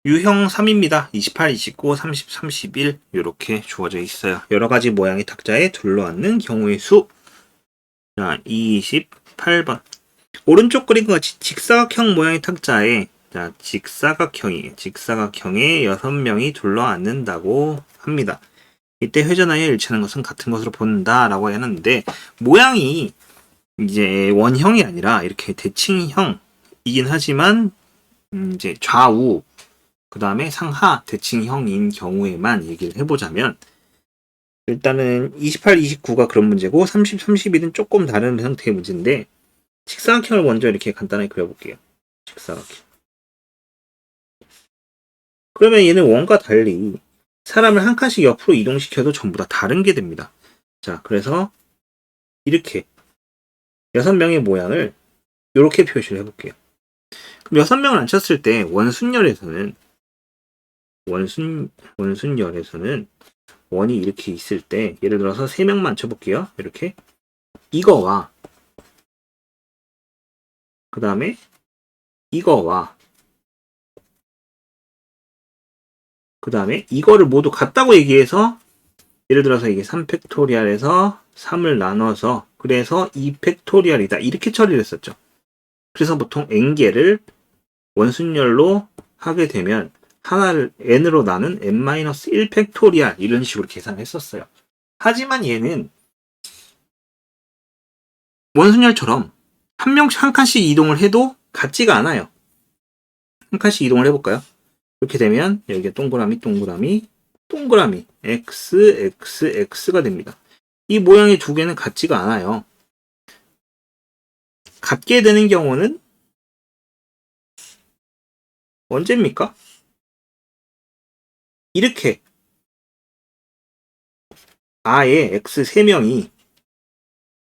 유형 3입니다. 28, 29, 30, 31 이렇게 주어져 있어요. 여러가지 모양의 탁자에 둘러앉는 경우의 수. 자, 28번. 오른쪽 그림과 같이 직사각형 모양의 탁자에 직사각형에 6명이 둘러앉는다고 합니다. 이때 회전하여 일치하는 것은 같은 것으로 본다 라고 했는데, 모양이 이제 원형이 아니라 이렇게 대칭형이긴 하지만 이제 좌우 그 다음에 상하 대칭형인 경우에만 얘기를 해보자면, 일단은 28, 29가 그런 문제고 30, 31은 조금 다른 형태의 문제인데, 직사각형을 먼저 이렇게 간단하게 그려볼게요. 직사각형. 그러면 얘는 원과 달리 사람을 한 칸씩 옆으로 이동시켜도 전부 다 다른 게 됩니다. 자, 그래서 이렇게 6명의 모양을 이렇게 표시를 해볼게요. 그럼 6명을 앉혔을 때 원순열에서는 원이 이렇게 있을 때, 예를 들어서 3명만 앉혀볼게요. 이렇게 이거와 그 다음에 이거와 그 다음에 이거를 모두 같다고 얘기해서, 예를 들어서 이게 3팩토리얼에서 3을 나눠서 그래서 2팩토리얼이다 이렇게 처리를 했었죠. 그래서 보통 n개를 원순열로 하게 되면 하나를 n으로 나눈 n-1 팩토리얼 이런 식으로 계산을 했었어요. 하지만 얘는 원순열처럼 한 명씩 한 칸씩 이동을 해도 같지가 않아요. 한 칸씩 이동을 해볼까요? 이렇게 되면 여기에 동그라미 x, x, x가 됩니다. 이 모양의 두 개는 같지가 않아요. 같게 되는 경우는 언제입니까? 이렇게 아예 x 3명이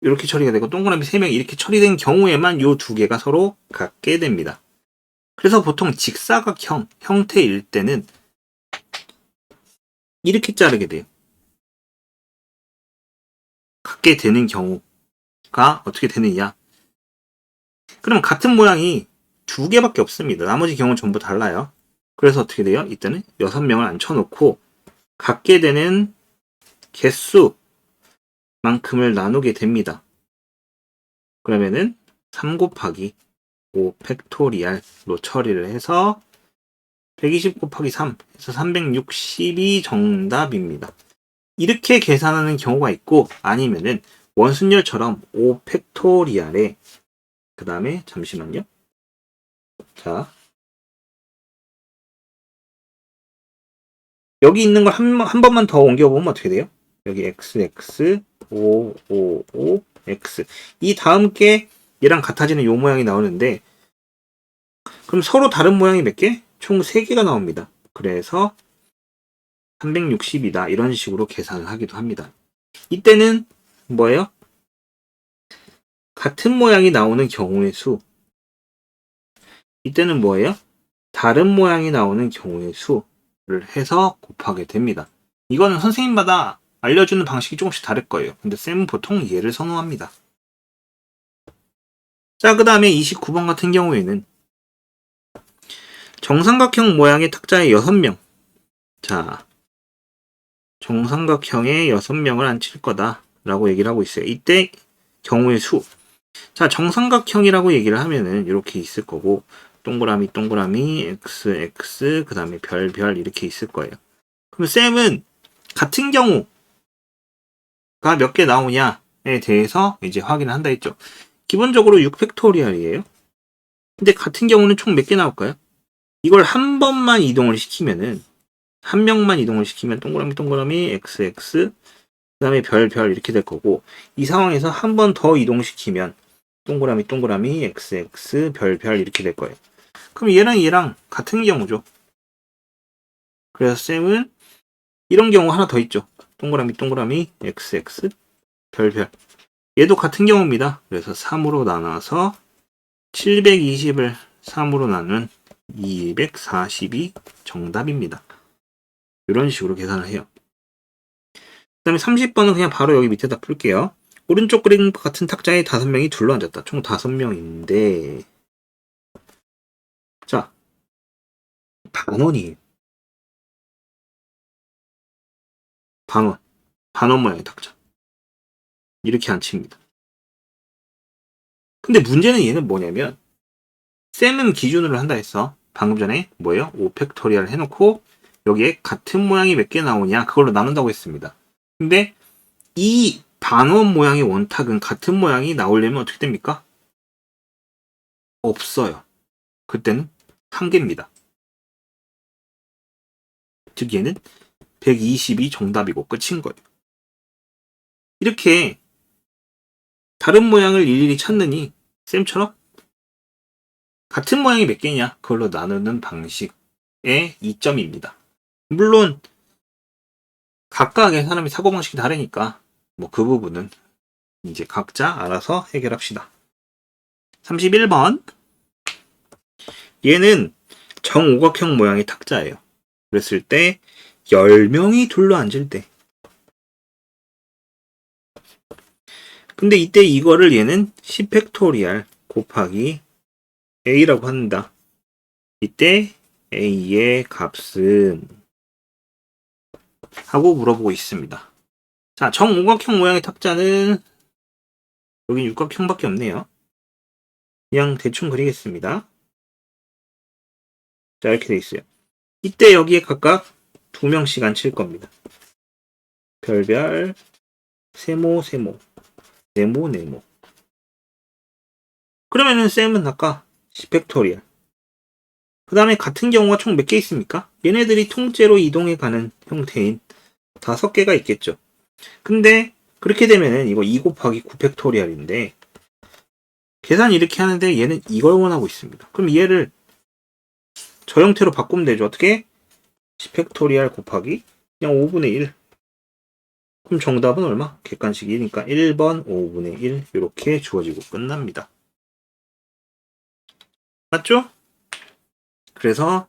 이렇게 처리가 되고 동그라미 3명이 이렇게 처리된 경우에만 이 두 개가 서로 같게 됩니다. 그래서 보통 직사각형 형태일 때는 이렇게 자르게 돼요. 같게 되는 경우가 어떻게 되느냐? 그럼 같은 모양이 두 개밖에 없습니다. 나머지 경우는 전부 달라요. 그래서 어떻게 돼요? 이때는 6명을 앉혀놓고 같게 되는 개수만큼을 나누게 됩니다. 그러면은 3 곱하기 5 팩토리얼로 처리를 해서 120 곱하기 3 해서 360이 정답입니다. 이렇게 계산하는 경우가 있고, 아니면은 원순열처럼 5 팩토리얼에 그 다음에 잠시만요. 자, 여기 있는 걸 한 번만 더 옮겨보면 어떻게 돼요? 여기 xx 5, 5, 5, x 이 다음 게 얘랑 같아지는 요 모양이 나오는데, 그럼 서로 다른 모양이 몇 개? 총 3개가 나옵니다. 그래서 360이다 이런 식으로 계산을 하기도 합니다. 이때는 뭐예요? 같은 모양이 나오는 경우의 수. 이때는 뭐예요? 다른 모양이 나오는 경우의 수를 해서 곱하게 됩니다. 이거는 선생님마다 알려주는 방식이 조금씩 다를 거예요. 근데 쌤은 보통 얘를 선호합니다. 자, 그 다음에 29번 같은 경우에는 정삼각형 모양의 탁자에 6명. 자, 정삼각형에 6명을 앉힐 거다 라고 얘기를 하고 있어요. 이때 경우의 수. 자, 정삼각형이라고 얘기를 하면은 이렇게 있을 거고, 동그라미 x x 그 다음에 별 이렇게 있을 거예요. 그럼 쌤은 같은 경우가 몇 개 나오냐에 대해서 이제 확인을 한다 했죠. 기본적으로 6팩토리얼이에요. 근데 같은 경우는 총 몇 개 나올까요? 이걸 한 번만 이동을 시키면은, 한 명만 이동을 시키면 동그라미 x x 그 다음에 별 이렇게 될 거고, 이 상황에서 한 번 더 이동시키면 동그라미 x x 별 이렇게 될 거예요. 그럼 얘랑 같은 경우죠. 그래서 쌤은 이런 경우 하나 더 있죠. 동그라미 x x 별 얘도 같은 경우입니다. 그래서 3으로 나눠서 720을 3으로 나눈 240이 정답입니다. 이런 식으로 계산을 해요. 그 다음에 30번은 그냥 바로 여기 밑에다 풀게요. 오른쪽 그림과 같은 탁자에 5명이 둘러앉았다. 총 5명인데, 자, 반원이에요. 반원 모양의 탁자. 이렇게 안 칩니다. 근데 문제는 얘는 뭐냐면 셈은 기준으로 한다 했어. 방금 전에 뭐예요? 5팩토리얼 해놓고 여기에 같은 모양이 몇 개 나오냐 그걸로 나눈다고 했습니다. 근데 이 반원 모양의 원탁은 같은 모양이 나오려면 어떻게 됩니까? 없어요. 그때는 한 개입니다. 즉 얘는 120이 정답이고 끝인 거예요. 이렇게 다른 모양을 일일이 찾느니 쌤처럼 같은 모양이 몇 개냐 그걸로 나누는 방식의 이점입니다. 물론 각각의 사람이 사고방식이 다르니까 뭐 그 부분은 이제 각자 알아서 해결합시다. 31번 얘는 정오각형 모양의 탁자예요. 그랬을 때 10명이 둘러앉을 때 근데 이때 이거를 얘는 10팩토리얼 곱하기 a라고 한다. 이때 a의 값은 하고 물어보고 있습니다. 자, 정오각형 모양의 탁자는 여기 육각형밖에 없네요. 그냥 대충 그리겠습니다. 자, 이렇게 돼 있어요. 이때 여기에 각각 2명씩 앉힐 겁니다. 별별, 세모, 네모. 그러면은 쌤은 아까 10팩토리얼. 그 다음에 같은 경우가 총 몇 개 있습니까? 얘네들이 통째로 이동해가는 형태인 5개가 있겠죠. 근데 그렇게 되면은 이거 2 곱하기 9팩토리얼인데 계산 이렇게 하는데 얘는 이걸 원하고 있습니다. 그럼 얘를 저 형태로 바꾸면 되죠. 어떻게? 10팩토리얼 곱하기 그냥 5분의 1. 그럼 정답은 얼마? 객관식 2니까 1번 5분의 1 이렇게 주어지고 끝납니다. 맞죠? 그래서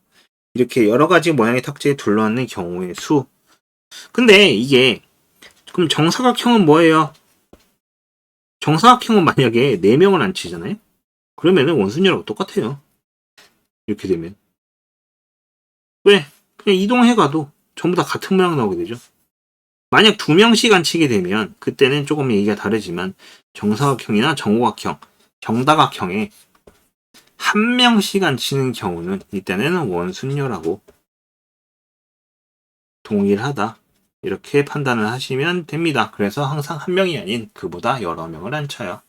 이렇게 여러 가지 모양의 탁자에 둘러앉는 경우의 수. 근데 이게 그럼 정사각형은 뭐예요? 정사각형은 만약에 4명을 안 치잖아요? 그러면은 원순위하고 똑같아요. 이렇게 되면. 왜? 그냥 이동해가도 전부 다 같은 모양 나오게 되죠. 만약 2명씩 안 치게 되면 그때는 조금 얘기가 다르지만 정사각형이나 정오각형, 정다각형에 1명씩 안 치는 경우는 이때는 원순녀라고 동일하다. 이렇게 판단을 하시면 됩니다. 그래서 항상 1명이 아닌 그보다 여러 명을 안 쳐요.